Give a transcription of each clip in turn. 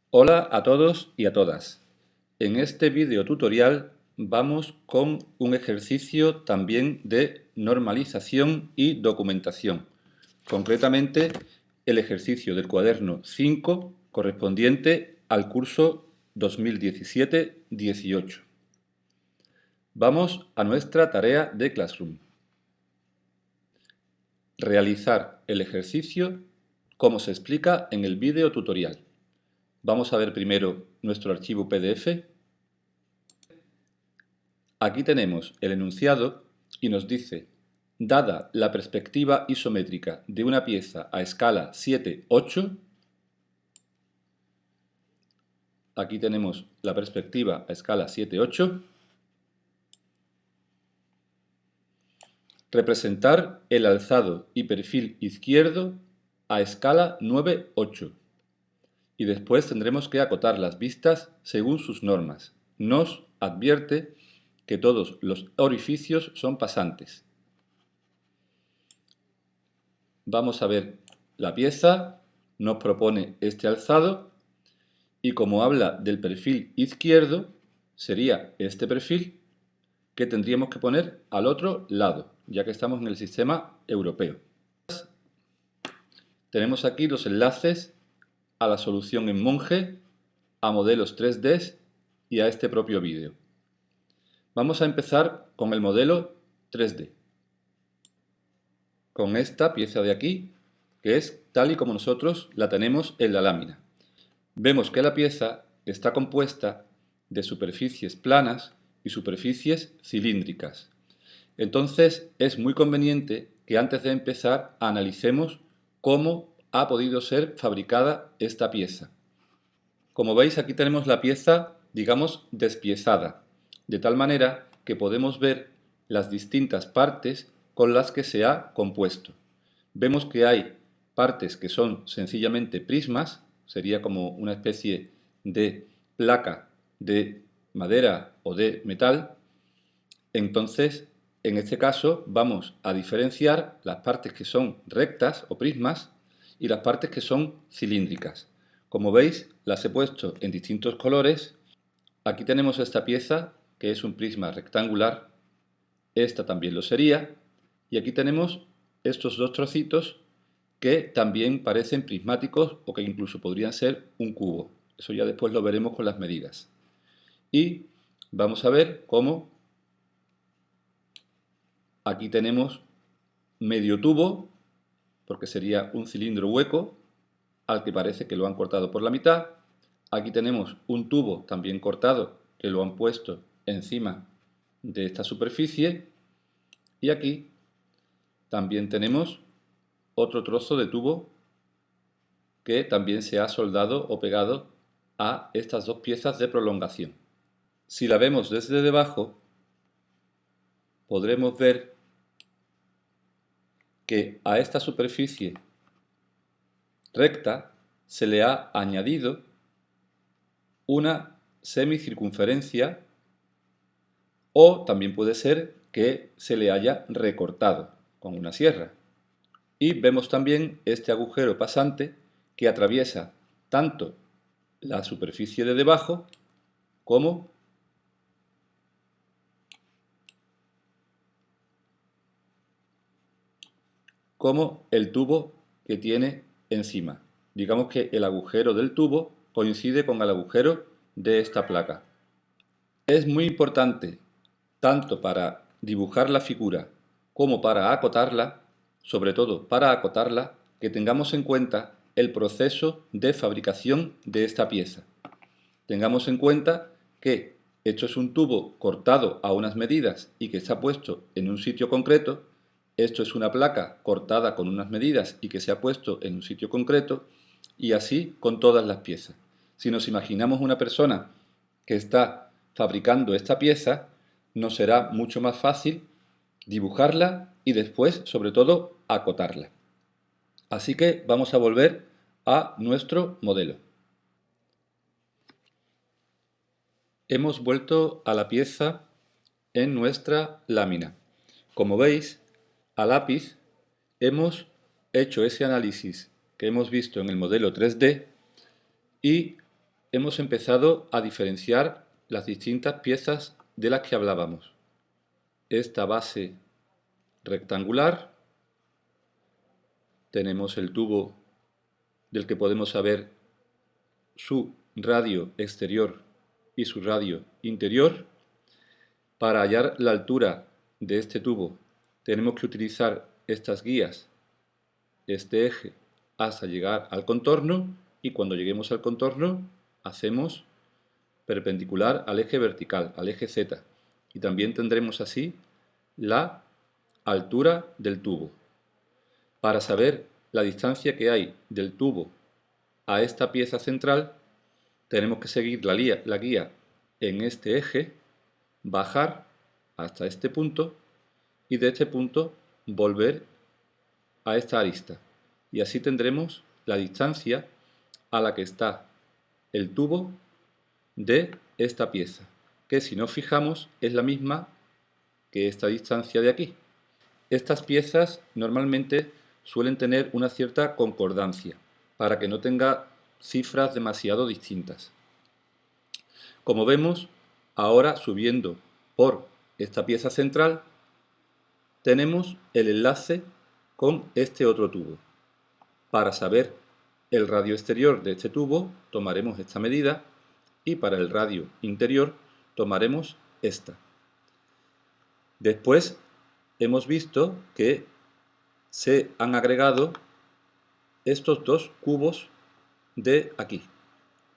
Hola a todos y a todas. En este video tutorial vamos con un ejercicio también de normalización y documentación. Concretamente, el ejercicio del cuaderno 5 correspondiente al curso 2017-18. Vamos a nuestra tarea de Classroom. Realizar el ejercicio como se explica en el video tutorial. Vamos a ver primero nuestro archivo PDF. Aquí tenemos el enunciado y nos dice: dada la perspectiva isométrica de una pieza a escala 7-8, aquí tenemos la perspectiva a escala 7-8, representar el alzado y perfil izquierdo a escala 9-8. Y después tendremos que acotar las vistas según sus normas. Nos advierte que todos los orificios son pasantes. Vamos a ver la pieza, nos propone este alzado y como habla del perfil izquierdo, sería este perfil que tendríamos que poner al otro lado, ya que estamos en el sistema europeo. Tenemos aquí los enlaces a la solución en Monge, a modelos 3D y a este propio vídeo. Vamos a empezar con el modelo 3D, con esta pieza de aquí, que es tal y como nosotros la tenemos en la lámina. Vemos que la pieza está compuesta de superficies planas y superficies cilíndricas. Entonces es muy conveniente que antes de empezar analicemos cómo ha podido ser fabricada esta pieza. Como veis, aquí tenemos la pieza, digamos, despiezada, de tal manera que podemos ver las distintas partes con las que se ha compuesto. Vemos que hay partes que son sencillamente prismas, sería como una especie de placa de madera o de metal. Entonces, en este caso, vamos a diferenciar las partes que son rectas o prismas y las partes que son cilíndricas. Como veis, las he puesto en distintos colores. Aquí tenemos esta pieza, que es un prisma rectangular. Esta también lo sería. Y aquí tenemos estos dos trocitos que también parecen prismáticos o que incluso podrían ser un cubo. Eso ya después lo veremos con las medidas. Y vamos a ver cómo aquí tenemos medio tubo, porque sería un cilindro hueco, al que parece que lo han cortado por la mitad. Aquí tenemos un tubo también cortado, que lo han puesto encima de esta superficie. Y aquí también tenemos otro trozo de tubo que también se ha soldado o pegado a estas dos piezas de prolongación. Si la vemos desde debajo, podremos ver que a esta superficie recta se le ha añadido una semicircunferencia, o también puede ser que se le haya recortado con una sierra. Y vemos también este agujero pasante que atraviesa tanto la superficie de debajo como el tubo que tiene encima. Digamos que el agujero del tubo coincide con el agujero de esta placa. Es muy importante, tanto para dibujar la figura como para acotarla, sobre todo para acotarla, que tengamos en cuenta el proceso de fabricación de esta pieza. Tengamos en cuenta que esto es un tubo cortado a unas medidas y que está puesto en un sitio concreto. Esto es una placa cortada con unas medidas y que se ha puesto en un sitio concreto, y así con todas las piezas. Si nos imaginamos una persona que está fabricando esta pieza, nos será mucho más fácil dibujarla y después, sobre todo, acotarla. Así que vamos a volver a nuestro modelo. Hemos vuelto a la pieza en nuestra lámina. Como veis, a lápiz hemos hecho ese análisis que hemos visto en el modelo 3D y hemos empezado a diferenciar las distintas piezas de las que hablábamos. Esta base rectangular, tenemos el tubo del que podemos saber su radio exterior y su radio interior. Para hallar la altura de este tubo tenemos que utilizar estas guías, este eje, hasta llegar al contorno, y cuando lleguemos al contorno hacemos perpendicular al eje vertical, al eje Z, y también tendremos así la altura del tubo. Para saber la distancia que hay del tubo a esta pieza central, tenemos que seguir la guía en este eje, bajar hasta este punto y de este punto volver a esta arista. Y así tendremos la distancia a la que está el tubo de esta pieza, que si nos fijamos es la misma que esta distancia de aquí. Estas piezas normalmente suelen tener una cierta concordancia para que no tenga cifras demasiado distintas. Como vemos, ahora subiendo por esta pieza central tenemos el enlace con este otro tubo. Para saber el radio exterior de este tubo tomaremos esta medida y para el radio interior tomaremos esta. Después hemos visto que se han agregado estos dos cubos de aquí.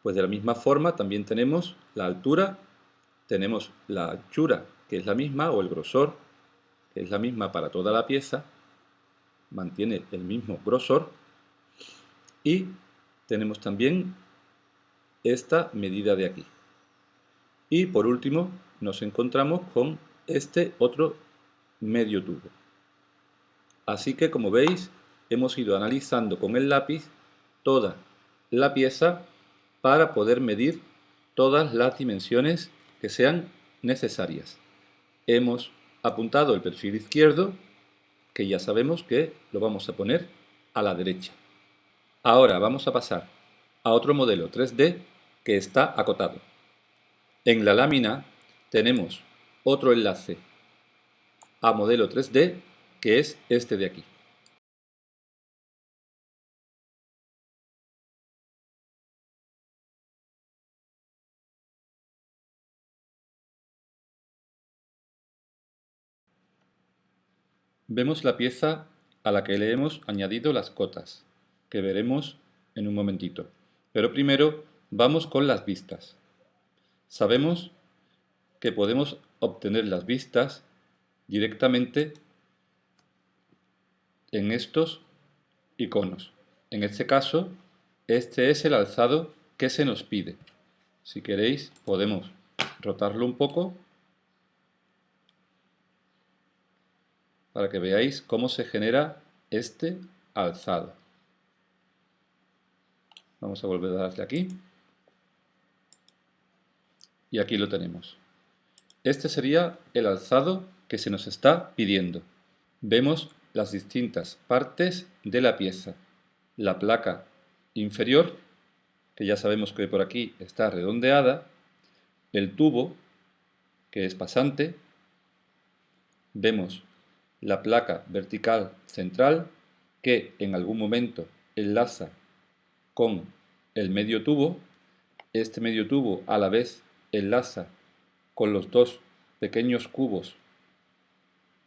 Pues de la misma forma también tenemos la altura, tenemos la anchura, que es la misma, o el grosor, que es la misma para toda la pieza, mantiene el mismo grosor, y tenemos también esta medida de aquí. Y por último nos encontramos con este otro medio tubo. Así que, como veis, hemos ido analizando con el lápiz toda la pieza para poder medir todas las dimensiones que sean necesarias. Hemos apuntado el perfil izquierdo, que ya sabemos que lo vamos a poner a la derecha. Ahora vamos a pasar a otro modelo 3D que está acotado. En la lámina tenemos otro enlace a modelo 3D, que es este de aquí. Vemos la pieza a la que le hemos añadido las cotas, que veremos en un momentito. Pero primero vamos con las vistas. Sabemos que podemos obtener las vistas directamente en estos iconos. En este caso, este es el alzado que se nos pide. Si queréis, podemos rotarlo un poco para que veáis cómo se genera este alzado. Vamos a volver a darle aquí. Y aquí lo tenemos. Este sería el alzado que se nos está pidiendo. Vemos las distintas partes de la pieza. La placa inferior, que ya sabemos que por aquí está redondeada. El tubo, que es pasante. Vemos la placa vertical central, que en algún momento enlaza con el medio tubo. Este medio tubo a la vez enlaza con los dos pequeños cubos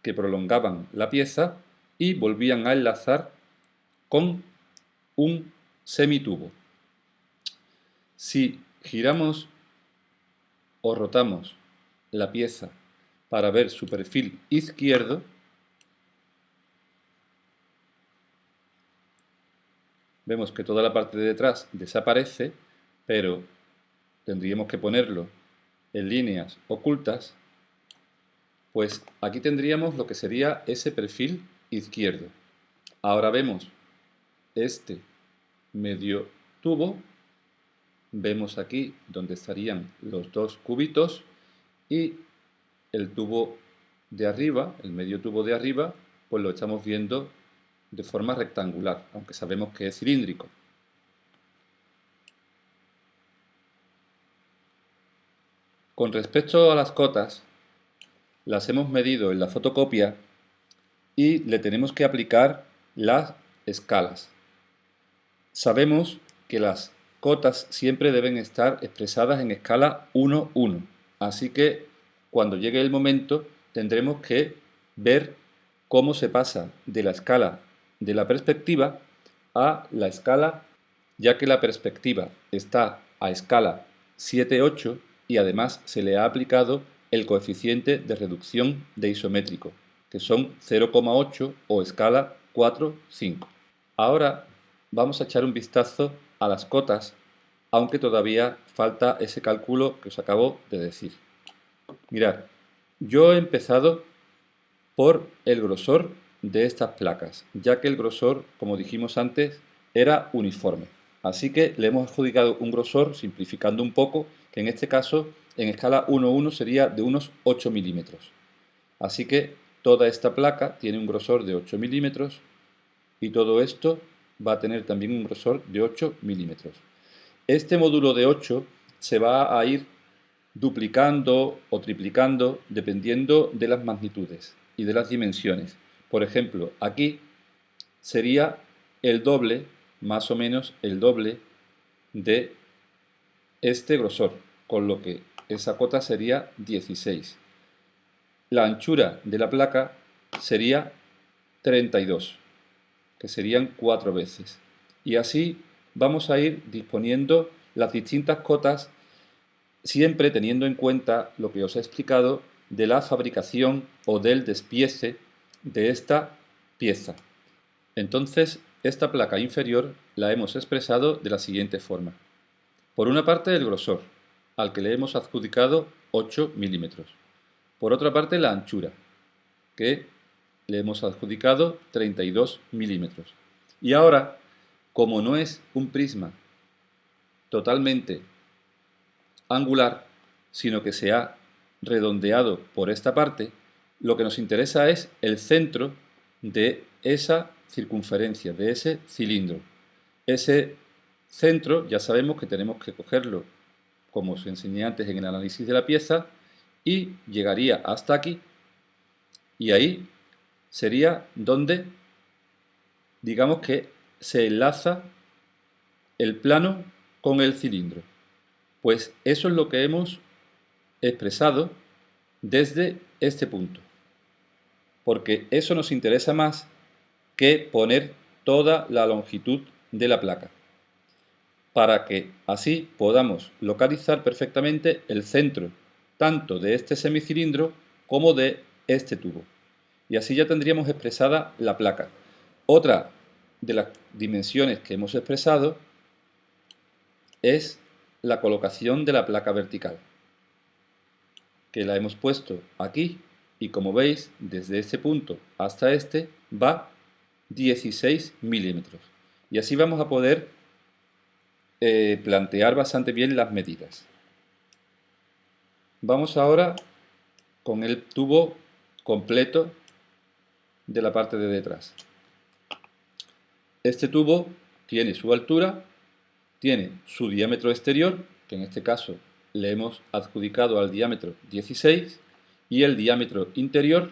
que prolongaban la pieza y volvían a enlazar con un semitubo. Si giramos o rotamos la pieza para ver su perfil izquierdo, vemos que toda la parte de detrás desaparece, pero tendríamos que ponerlo en líneas ocultas. Pues aquí tendríamos lo que sería ese perfil izquierdo. Ahora vemos este medio tubo, vemos aquí donde estarían los dos cubitos y el tubo de arriba, el medio tubo de arriba, pues lo estamos viendo de forma rectangular, aunque sabemos que es cilíndrico. Con respecto a las cotas, las hemos medido en la fotocopia y le tenemos que aplicar las escalas. Sabemos que las cotas siempre deben estar expresadas en escala 1:1, así que cuando llegue el momento tendremos que ver cómo se pasa de la escala de la perspectiva a la escala, ya que la perspectiva está a escala 7:8 y además se le ha aplicado el coeficiente de reducción de isométrico, que son 0,8 o escala 4:5. Ahora vamos a echar un vistazo a las cotas, aunque todavía falta ese cálculo que os acabo de decir. Mirad, yo he empezado por el grosor de estas placas, ya que el grosor, como dijimos antes, era uniforme. Así que le hemos adjudicado un grosor, simplificando un poco, que en este caso, en escala 1:1 sería de unos 8 milímetros. Así que toda esta placa tiene un grosor de 8 milímetros y todo esto va a tener también un grosor de 8 milímetros. Este módulo de 8 se va a ir duplicando o triplicando dependiendo de las magnitudes y de las dimensiones. Por ejemplo, aquí sería el doble, más o menos el doble de este grosor, con lo que esa cota sería 16. La anchura de la placa sería 32, que serían 4 veces. Y así vamos a ir disponiendo las distintas cotas, siempre teniendo en cuenta lo que os he explicado de la fabricación o del despiece de esta pieza. Entonces, esta placa inferior la hemos expresado de la siguiente forma. Por una parte, el grosor, al que le hemos adjudicado 8 milímetros. Por otra parte, la anchura, que le hemos adjudicado 32 milímetros. Y ahora, como no es un prisma totalmente angular, sino que se ha redondeado por esta parte, lo que nos interesa es el centro de esa circunferencia, de ese cilindro. Ese centro ya sabemos que tenemos que cogerlo, como os enseñé antes en el análisis de la pieza, y llegaría hasta aquí, y ahí sería donde, digamos que se enlaza el plano con el cilindro. Pues eso es lo que hemos expresado desde este punto, porque eso nos interesa más que poner toda la longitud de la placa, para que así podamos localizar perfectamente el centro tanto de este semicilindro como de este tubo. Y así ya tendríamos expresada la placa. Otra de las dimensiones que hemos expresado es la colocación de la placa vertical, que la hemos puesto aquí y como veis desde este punto hasta este va 16 milímetros. Y así vamos a poder plantear bastante bien las medidas. Vamos ahora con el tubo completo de la parte de detrás. Este tubo tiene su altura, tiene su diámetro exterior, que en este caso le hemos adjudicado al diámetro 16, y el diámetro interior,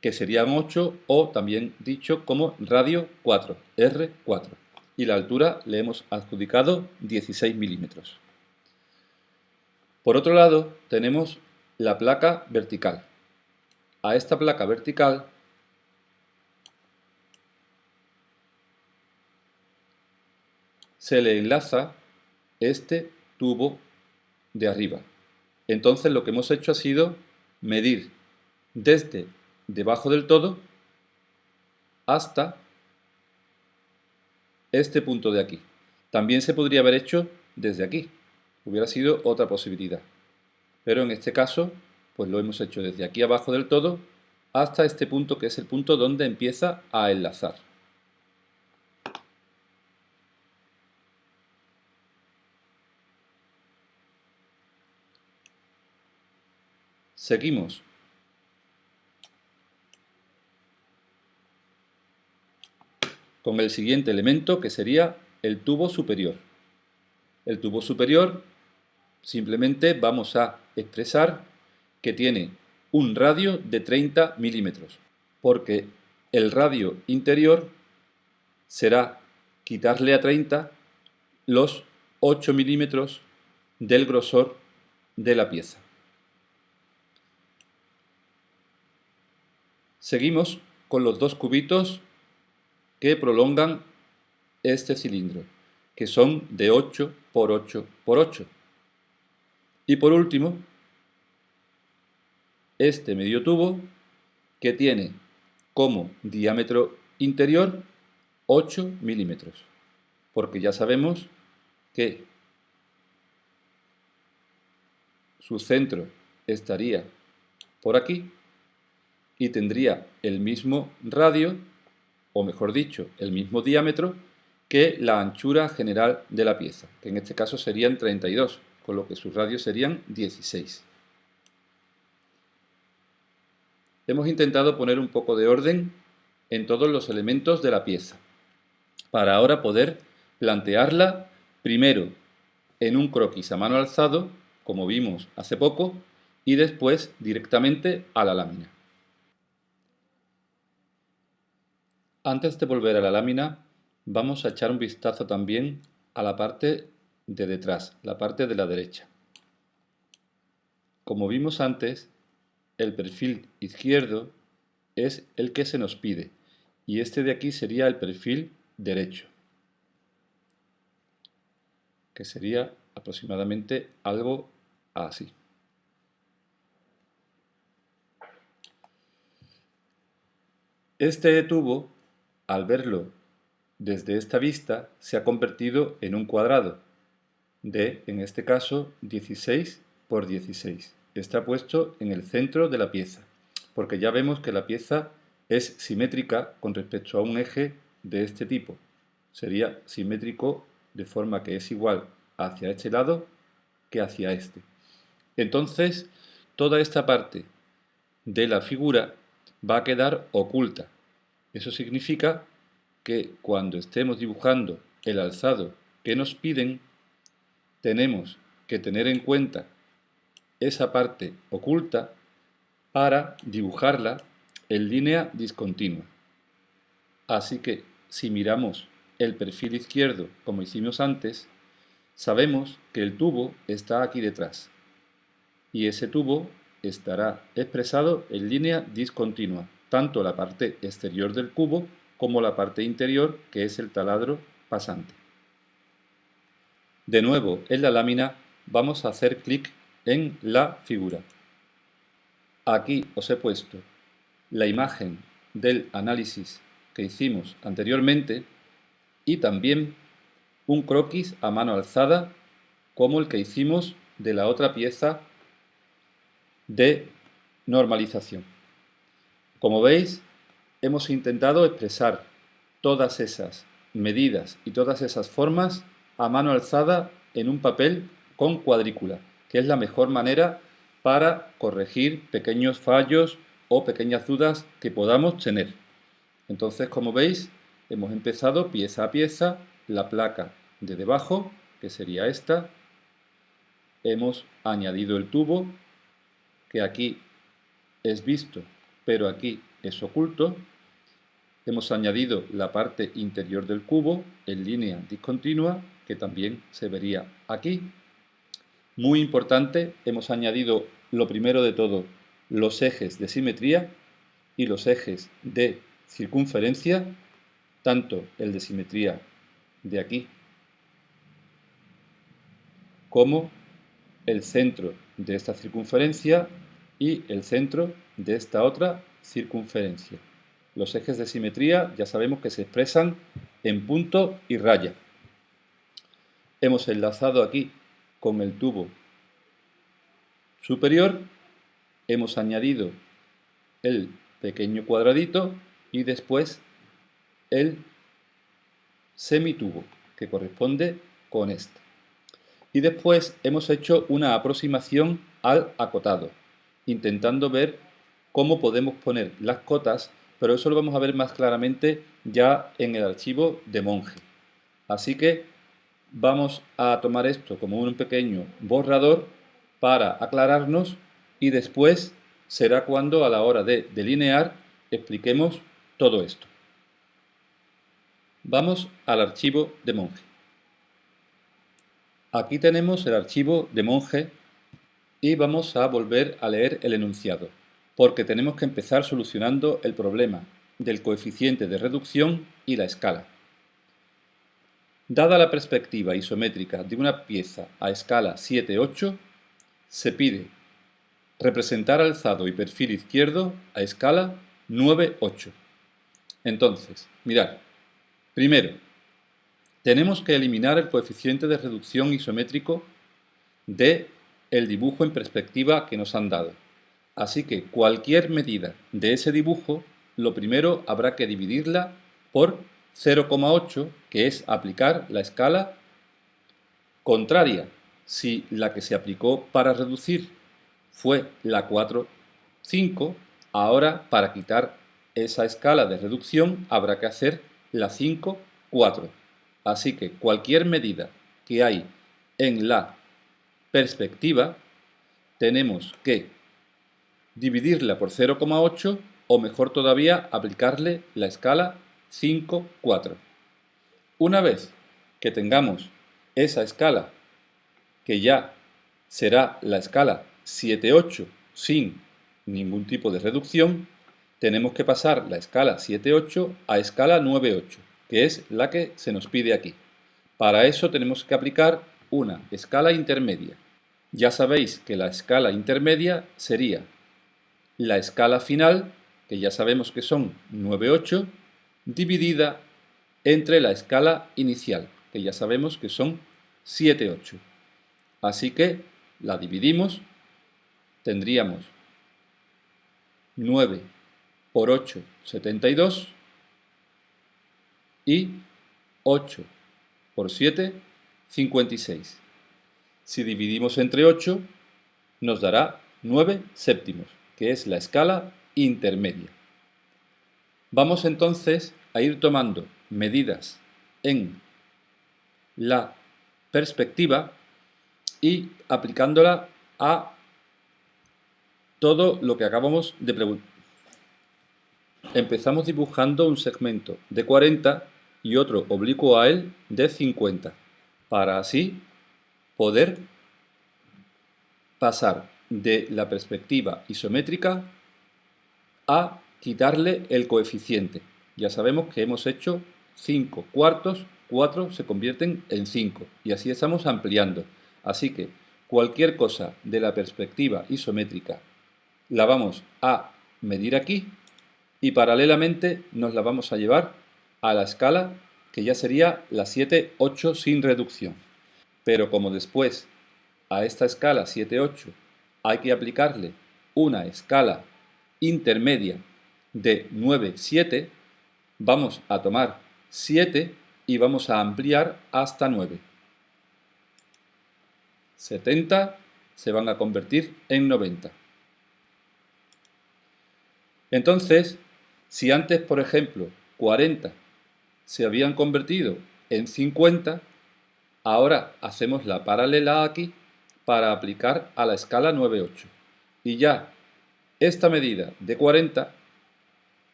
que serían 8, o también dicho como radio 4, R4. Y la altura le hemos adjudicado 16 milímetros. Por otro lado, tenemos la placa vertical. A esta placa vertical se le enlaza este tubo de arriba. Entonces lo que hemos hecho ha sido medir desde debajo del todo hasta este punto de aquí. También se podría haber hecho desde aquí, hubiera sido otra posibilidad. Pero en este caso, pues lo hemos hecho desde aquí abajo del todo hasta este punto, que es el punto donde empieza a enlazar. Seguimos. Con el siguiente elemento, que sería el tubo superior. El tubo superior Simplemente vamos a expresar que tiene un radio de 30 milímetros, porque el radio interior será quitarle a 30 los 8 milímetros del grosor de la pieza. Seguimos con los dos cubitos que prolongan este cilindro, que son de 8 por 8 por 8. Y por último, este medio tubo que tiene como diámetro interior 8 milímetros, porque ya sabemos que su centro estaría por aquí y tendría el mismo radio, o mejor dicho, el mismo diámetro que la anchura general de la pieza, que en este caso serían 32, con lo que sus radios serían 16. Hemos intentado poner un poco de orden en todos los elementos de la pieza, para ahora poder plantearla primero en un croquis a mano alzado, como vimos hace poco, y después directamente a la lámina. Antes de volver a la lámina, vamos a echar un vistazo también a la parte de detrás, la parte de la derecha. Como vimos antes, el perfil izquierdo es el que se nos pide y este de aquí sería el perfil derecho, que sería aproximadamente algo así. Este tubo, al verlo desde esta vista, se ha convertido en un cuadrado de, en este caso, 16 por 16. Está puesto en el centro de la pieza, porque ya vemos que la pieza es simétrica con respecto a un eje de este tipo. Sería simétrico de forma que es igual hacia este lado que hacia este. Entonces, toda esta parte de la figura va a quedar oculta. Eso significa que cuando estemos dibujando el alzado que nos piden, tenemos que tener en cuenta esa parte oculta para dibujarla en línea discontinua. Así que si miramos el perfil izquierdo como hicimos antes, sabemos que el tubo está aquí detrás y ese tubo estará expresado en línea discontinua, tanto la parte exterior del cubo como la parte interior, que es el taladro pasante. De nuevo, en la lámina vamos a hacer clic en la figura. Aquí os he puesto la imagen del análisis que hicimos anteriormente y también un croquis a mano alzada como el que hicimos de la otra pieza de normalización. Como veis, hemos intentado expresar todas esas medidas y todas esas formas a mano alzada en un papel con cuadrícula, que es la mejor manera para corregir pequeños fallos o pequeñas dudas que podamos tener. Entonces, como veis, hemos empezado pieza a pieza, la placa de debajo, que sería esta, hemos añadido el tubo, que aquí es visto, pero aquí es oculto. Hemos añadido la parte interior del cubo en línea discontinua, que también se vería aquí. Muy importante, hemos añadido lo primero de todo, los ejes de simetría y los ejes de circunferencia, tanto el de simetría de aquí como el centro de esta circunferencia y el centro de esta otra circunferencia. Los ejes de simetría ya sabemos que se expresan en punto y raya. Hemos enlazado aquí con el tubo superior, hemos añadido el pequeño cuadradito y después el semitubo, que corresponde con este. Y después hemos hecho una aproximación al acotado, intentando ver cómo podemos poner las cotas, pero eso lo vamos a ver más claramente ya en el archivo de monje. Así que vamos a tomar esto como un pequeño borrador para aclararnos y después será cuando a la hora de delinear expliquemos todo esto. Vamos al archivo de Monge. Aquí tenemos el archivo de Monge y vamos a volver a leer el enunciado, porque tenemos que empezar solucionando el problema del coeficiente de reducción y la escala. Dada la perspectiva isométrica de una pieza a escala 7,8, se pide representar alzado y perfil izquierdo a escala 9,8. Entonces, mirad, primero, tenemos que eliminar el coeficiente de reducción isométrico del dibujo en perspectiva que nos han dado. Así que cualquier medida de ese dibujo, lo primero habrá que dividirla por 0,8, que es aplicar la escala contraria. Si la que se aplicó para reducir fue la 4,5, ahora para quitar esa escala de reducción habrá que hacer la 5,4. Así que cualquier medida que hay en la perspectiva tenemos que dividirla por 0,8 o mejor todavía aplicarle la escala 5,4. Una vez que tengamos esa escala, que ya será la escala 7,8 sin ningún tipo de reducción, tenemos que pasar la escala 7,8 a escala 9,8, que es la que se nos pide aquí. Para eso tenemos que aplicar una escala intermedia. Ya sabéis que la escala intermedia sería la escala final, que ya sabemos que son 9,8, dividida entre la escala inicial, que ya sabemos que son 7,8. Así que la dividimos, tendríamos 9 por 8, 72, y 8 por 7, 56. Si dividimos entre 8, nos dará 9 séptimos, que es la escala intermedia. Vamos entonces a ir tomando medidas en la perspectiva y aplicándola a todo lo que acabamos de preguntar. Empezamos dibujando un segmento de 40 y otro oblicuo a él de 50, para así poder pasar de la perspectiva isométrica a quitarle el coeficiente. Ya sabemos que hemos hecho 5 cuartos, 4 se convierten en 5 y así estamos ampliando. Así que cualquier cosa de la perspectiva isométrica la vamos a medir aquí y paralelamente nos la vamos a llevar a la escala que ya sería la 7,8 sin reducción. Pero como después a esta escala 7,8 hay que aplicarle una escala intermedia de 9,7, vamos a tomar 7 y vamos a ampliar hasta 9. 70 se van a convertir en 90. Entonces, si antes, por ejemplo, 40 se habían convertido en 50, ahora hacemos la paralela aquí para aplicar a la escala 9,8. Y ya esta medida de 40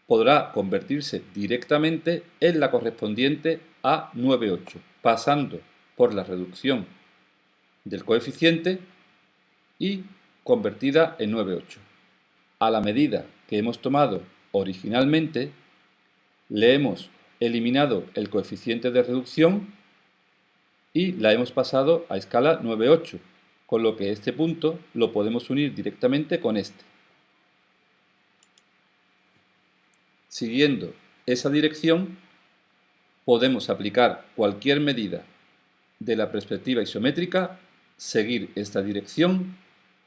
podrá convertirse directamente en la correspondiente a 9,8, pasando por la reducción del coeficiente y convertida en 9,8. A la medida que hemos tomado originalmente, le hemos eliminado el coeficiente de reducción y la hemos pasado a escala 9,8, con lo que este punto lo podemos unir directamente con este. Siguiendo esa dirección, podemos aplicar cualquier medida de la perspectiva isométrica, seguir esta dirección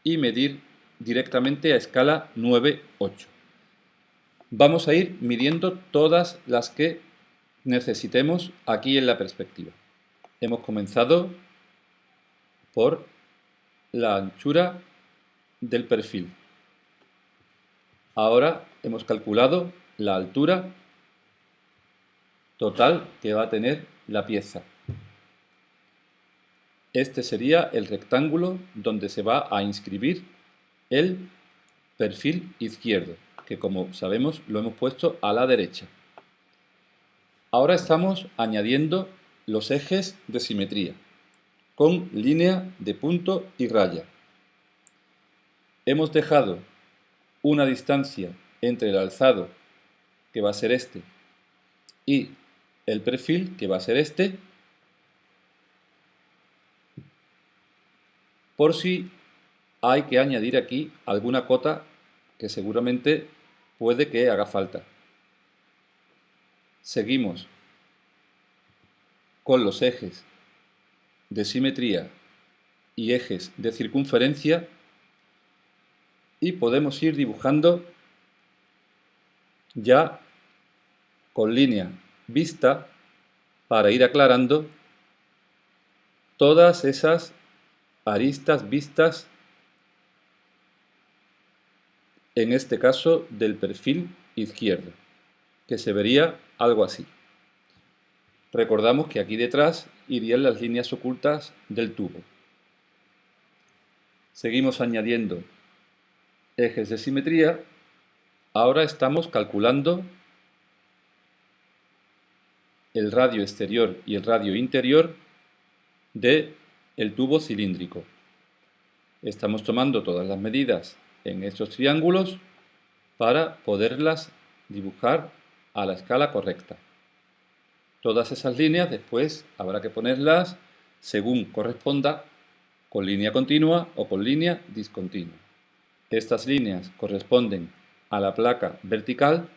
y medir directamente a escala 9,8. Vamos a ir midiendo todas las que necesitemos aquí en la perspectiva. Hemos comenzado por la anchura del perfil. Ahora hemos calculado la altura total que va a tener la pieza. este sería el rectángulo donde se va a inscribir el perfil izquierdo, que como sabemos lo hemos puesto a la derecha. Ahora estamos añadiendo los ejes de simetría con línea de punto y raya. Hemos dejado una distancia entre el alzado, que va a ser este, y el perfil, que va a ser este, por si hay que añadir aquí alguna cota que seguramente puede que haga falta. Seguimos con los ejes de simetría y ejes de circunferencia y podemos ir dibujando ya con línea vista para ir aclarando todas esas aristas vistas, en este caso del perfil izquierdo, que se vería algo así. Recordamos que aquí detrás irían las líneas ocultas del tubo. Seguimos añadiendo ejes de simetría. Ahora estamos calculando el radio exterior y el radio interior del tubo cilíndrico. Estamos tomando todas las medidas en estos triángulos para poderlas dibujar a la escala correcta. Todas esas líneas después habrá que ponerlas según corresponda, con línea continua o con línea discontinua. Estas líneas corresponden a la placa vertical.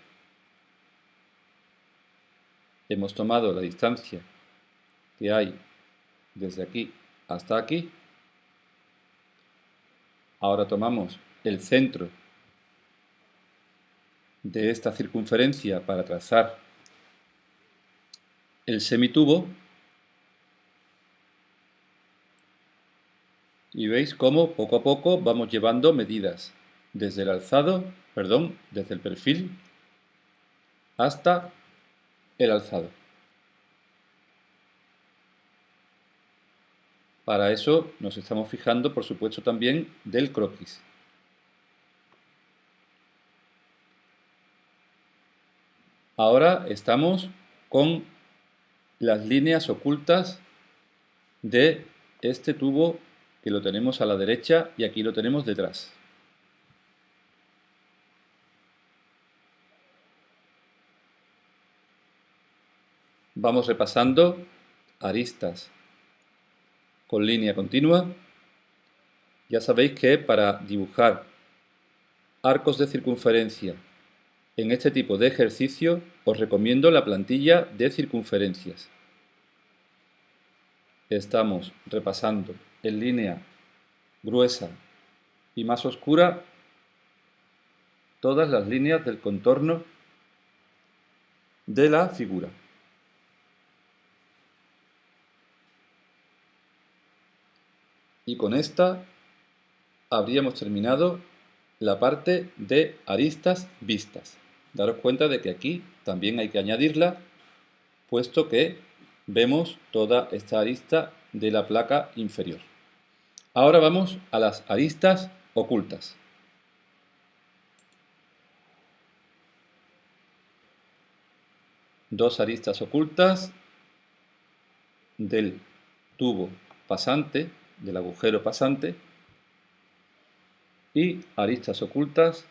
Hemos tomado la distancia que hay desde aquí hasta aquí. Ahora tomamos el centro de esta circunferencia para trazar el semitubo y veis cómo poco a poco vamos llevando medidas desde el desde el perfil hasta el alzado. Para eso nos estamos fijando, por supuesto, también del croquis. Ahora estamos con las líneas ocultas de este tubo, que lo tenemos a la derecha y aquí lo tenemos detrás. Vamos repasando aristas con línea continua. Ya sabéis que para dibujar arcos de circunferencia en este tipo de ejercicio os recomiendo la plantilla de circunferencias. Estamos repasando en línea gruesa y más oscura todas las líneas del contorno de la figura. Y con esta habríamos terminado la parte de aristas vistas. Daros cuenta de que aquí también hay que añadirla, puesto que vemos toda esta arista de la placa inferior. Ahora vamos a las aristas ocultas. Dos aristas ocultas del tubo pasante, del agujero pasante, y aristas ocultas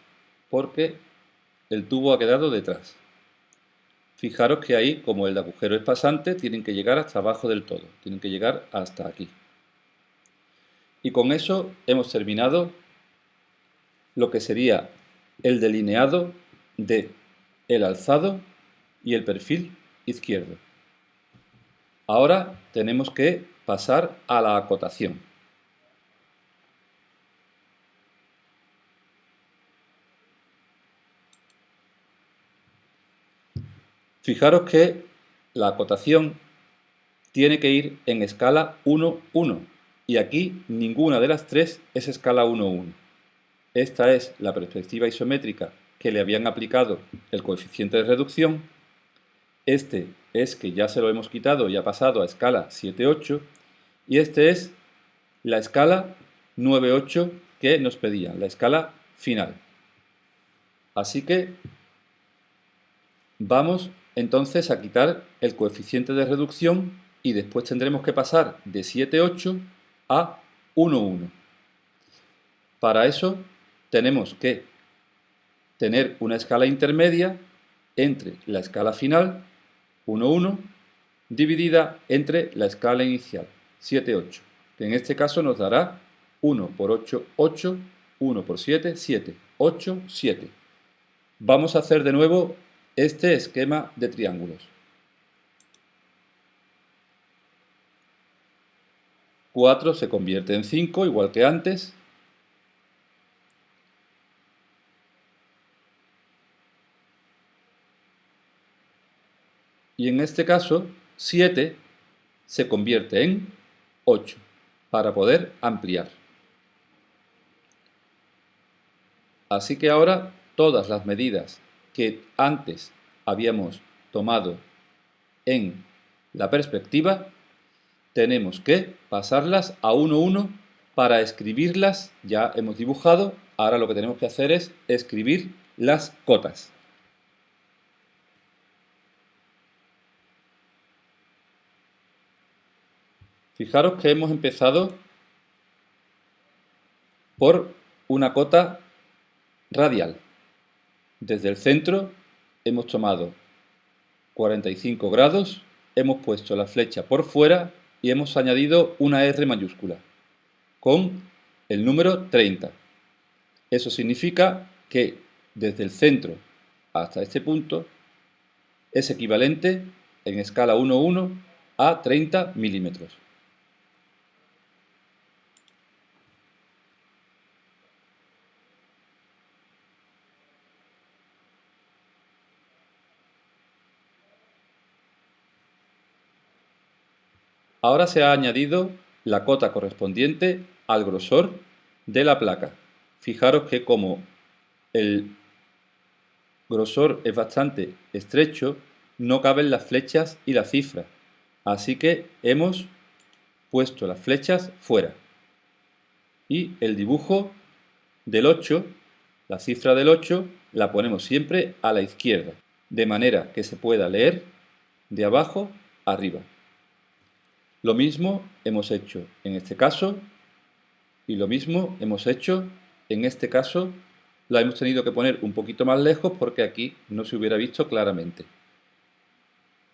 porque el tubo ha quedado detrás. Fijaros que ahí, como el agujero es pasante, tienen que llegar hasta abajo del todo, tienen que llegar hasta aquí. Y con eso hemos terminado lo que sería el delineado de el alzado y el perfil izquierdo. Ahora tenemos que pasar a la acotación. Fijaros que la acotación tiene que ir en escala 1-1 y aquí ninguna de las tres es escala 1-1. Esta es la perspectiva isométrica que le habían aplicado el coeficiente de reducción. Este es que ya se lo hemos quitado y ha pasado a escala 7-8 y este es la escala 9,8 que nos pedían, la escala final. Así que vamos entonces a quitar el coeficiente de reducción y después tendremos que pasar de 7,8 a 1,1. Para eso tenemos que tener una escala intermedia entre la escala final, 1,1, dividida entre la escala inicial, 7,8, que en este caso nos dará 1 por 8, 8, 1 por 7, 7, 8, 7. Vamos a hacer de nuevo este esquema de triángulos. 4 se convierte en 5, igual que antes. Y en este caso, 7 se convierte en 8, para poder ampliar. Así que ahora todas las medidas que antes habíamos tomado en la perspectiva, tenemos que pasarlas a 1,1 para escribirlas. Ya hemos dibujado, ahora lo que tenemos que hacer es escribir las cotas. Fijaros que hemos empezado por una cota radial. Desde el centro hemos tomado 45 grados, hemos puesto la flecha por fuera y hemos añadido una R mayúscula con el número 30. Eso significa que desde el centro hasta este punto es equivalente en escala 1,1 a 30 milímetros. Ahora se ha añadido la cota correspondiente al grosor de la placa. Fijaros que como el grosor es bastante estrecho, no caben las flechas y la cifra. Así que hemos puesto las flechas fuera. Y el dibujo del 8, la cifra del 8, la ponemos siempre a la izquierda, de manera que se pueda leer de abajo arriba. Lo mismo hemos hecho en este caso y lo mismo hemos hecho en este caso. La hemos tenido que poner un poquito más lejos porque aquí no se hubiera visto claramente.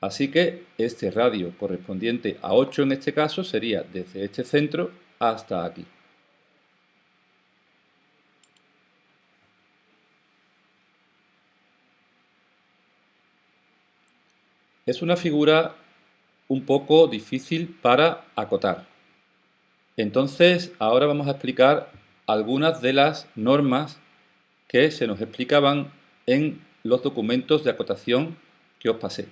Así que este radio correspondiente a 8 en este caso sería desde este centro hasta aquí. Es una figura un poco difícil para acotar. Entonces, ahora vamos a explicar algunas de las normas que se nos explicaban en los documentos de acotación que os pasé.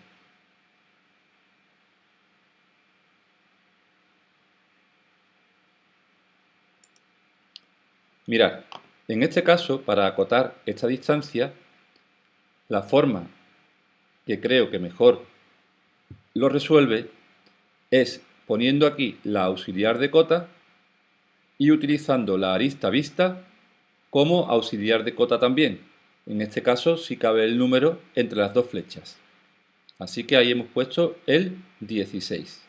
Mirad, en este caso, para acotar esta distancia, la forma que creo que mejor lo resuelve es poniendo aquí la auxiliar de cota y utilizando la arista vista como auxiliar de cota también. En este caso sí cabe el número entre las dos flechas. Así que ahí hemos puesto el 16.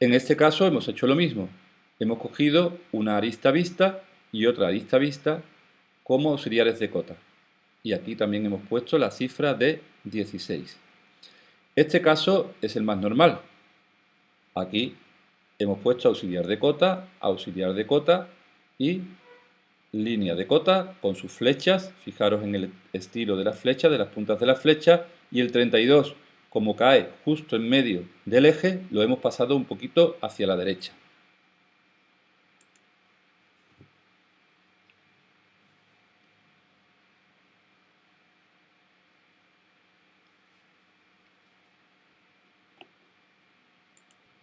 En este caso hemos hecho lo mismo. Hemos cogido una arista vista y otra arista vista como auxiliares de cota. Y aquí también hemos puesto la cifra de 16. Este caso es el más normal. Aquí hemos puesto auxiliar de cota y línea de cota con sus flechas. Fijaros en el estilo de las flechas, de las puntas de las flechas, y el 32, como cae justo en medio del eje, lo hemos pasado un poquito hacia la derecha.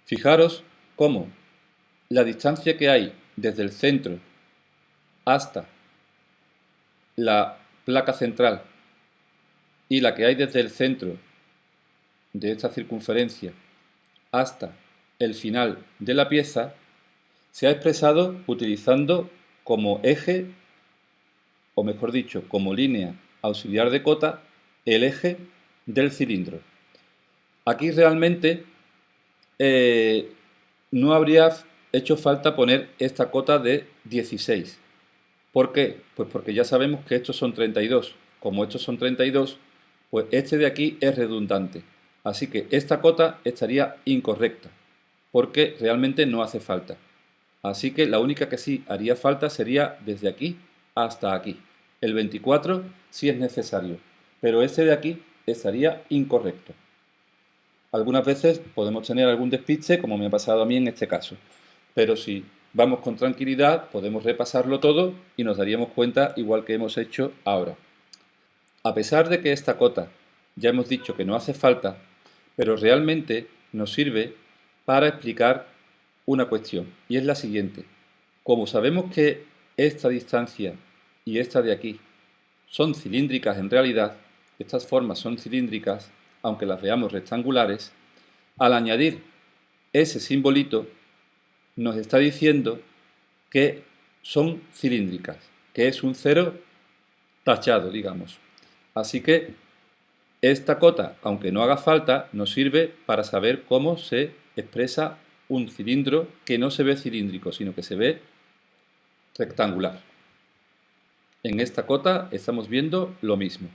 Fijaros cómo la distancia que hay desde el centro hasta la placa central y la que hay desde el centro de esta circunferencia hasta el final de la pieza se ha expresado utilizando como eje, o mejor dicho, como línea auxiliar de cota, el eje del cilindro. Aquí realmente no habría hecho falta poner esta cota de 16. ¿Por qué? Pues porque ya sabemos que estos son 32. Como estos son 32, pues este de aquí es redundante. Así que esta cota estaría incorrecta, porque realmente no hace falta. Así que la única que sí haría falta sería desde aquí hasta aquí. El 24 sí es necesario, pero este de aquí estaría incorrecto. Algunas veces podemos tener algún despiste, como me ha pasado a mí en este caso. Pero si vamos con tranquilidad, podemos repasarlo todo y nos daríamos cuenta igual que hemos hecho ahora. A pesar de que esta cota ya hemos dicho que no hace falta, pero realmente nos sirve para explicar una cuestión, y es la siguiente. Como sabemos que esta distancia y esta de aquí son cilíndricas en realidad, estas formas son cilíndricas, aunque las veamos rectangulares, al añadir ese simbolito nos está diciendo que son cilíndricas, que es un cero tachado, digamos. Así que esta cota, aunque no haga falta, nos sirve para saber cómo se expresa un cilindro que no se ve cilíndrico, sino que se ve rectangular. En esta cota estamos viendo lo mismo.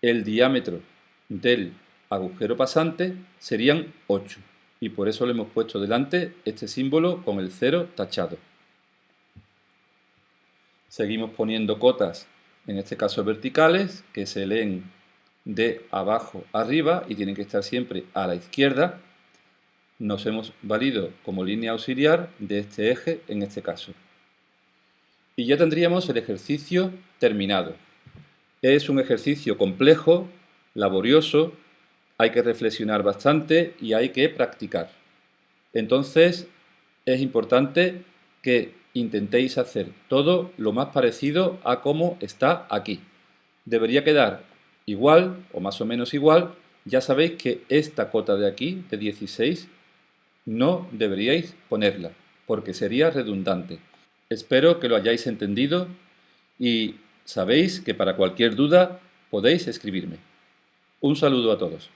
El diámetro del agujero pasante serían 8 y por eso le hemos puesto delante este símbolo con el cero tachado. Seguimos poniendo cotas, en este caso verticales, que se leen de abajo arriba y tienen que estar siempre a la izquierda. Nos hemos valido como línea auxiliar de este eje en este caso. Y ya tendríamos el ejercicio terminado. Es un ejercicio complejo, laborioso, hay que reflexionar bastante y hay que practicar. Entonces, es importante que intentéis hacer todo lo más parecido a como está aquí. Debería quedar igual o más o menos igual. Ya sabéis que esta cota de aquí, de 16, no deberíais ponerla, porque sería redundante. Espero que lo hayáis entendido y sabéis que para cualquier duda podéis escribirme. Un saludo a todos.